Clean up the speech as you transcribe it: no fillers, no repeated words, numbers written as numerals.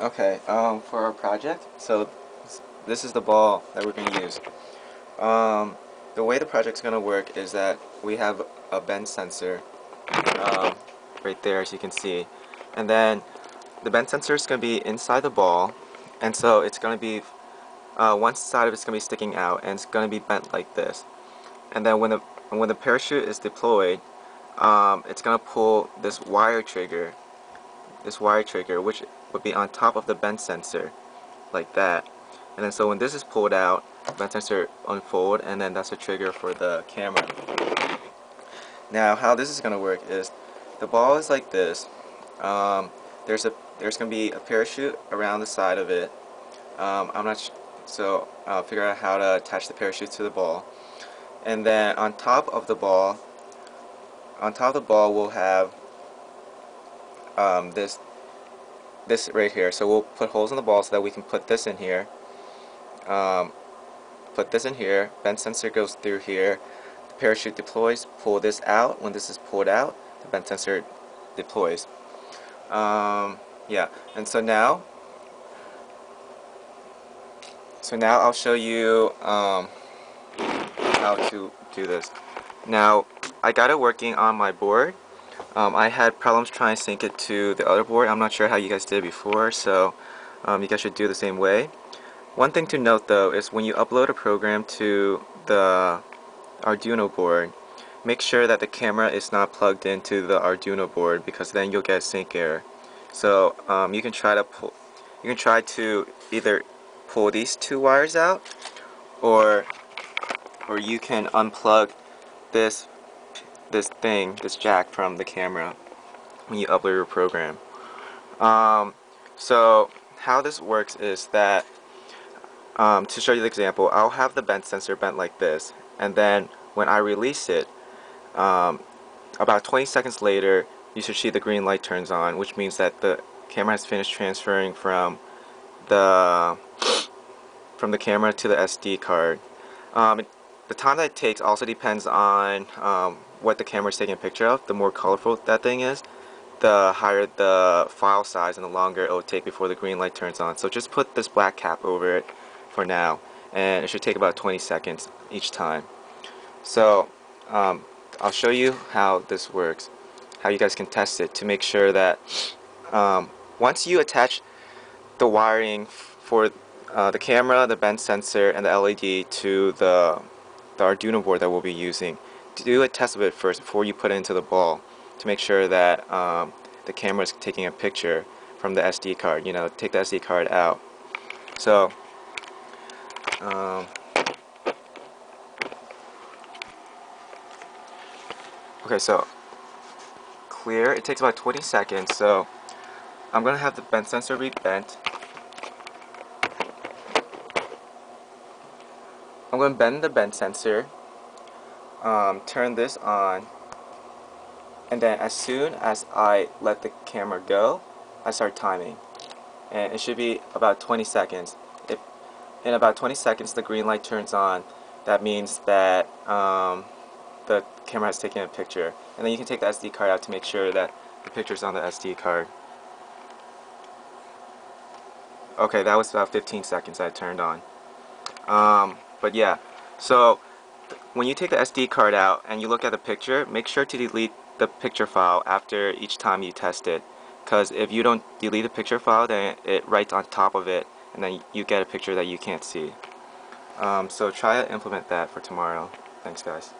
Okay, for our project, so this is the ball that we're going to use. The way the project's going to work is that we have a bend sensor um, right there, as you can see. And then the bend sensor is going to be inside the ball, and so it's going to be, one side of it's going to be sticking out, and it's going to be bent like this. And then when the parachute is deployed, it's going to pull this wire trigger, which would be on top of the bend sensor, like that. And then so when this is pulled out, the bend sensor unfold, and then that's a trigger for the camera. Now, how this is going to work is the ball is like this. There's going to be a parachute around the side of it. I'm not so I'll figure out how to attach the parachute to the ball. And then on top of the ball, we'll have this right here. So we'll put holes in the ball so that we can put this in here. Bend sensor goes through here. The parachute deploys. Pull this out. When this is pulled out, the bend sensor deploys. Yeah. And so now I'll show you how to do this. Now, I got it working on my board. I had problems trying to sync it to the other board. I'm not sure how you guys did before, so you guys should do the same way. One thing to note though is when you upload a program to the Arduino board, make sure that the camera is not plugged into the Arduino board, because then you'll get a sync error. So you can try to either pull these two wires out, or you can unplug this jack from the camera when you upload your program. So how this works is that, to show you the example, I'll have the bend sensor bent like this, and then when I release it, about 20 seconds later, you should see the green light turns on, which means that the camera has finished transferring from the camera to the SD card. The time that it takes also depends on what the camera is taking a picture of. The more colorful that thing is, the higher the file size and the longer it will take before the green light turns on. So just put this black cap over it for now, and it should take about 20 seconds each time. So I'll show you how this works, how you guys can test it to make sure that once you attach the wiring for the camera, the bend sensor, and the LED to the Arduino board that we'll be using, do a test of it first before you put it into the ball, to make sure that the camera is taking a picture from the SD card. You know, take the SD card out. So okay, so clear. It takes about 20 seconds. So I'm gonna have the bend sensor be bent. I'm going to bend the bend sensor, turn this on, and then as soon as I let the camera go, I start timing. And it should be about 20 seconds. If in about 20 seconds the green light turns on, that means that the camera has taken a picture. And then you can take the SD card out to make sure that the picture's on the SD card. Okay, that was about 15 seconds I turned on. But yeah, so when you take the SD card out and you look at the picture, make sure to delete the picture file after each time you test it, because if you don't delete the picture file, then it writes on top of it, and then you get a picture that you can't see. So try to implement that for tomorrow. Thanks, guys.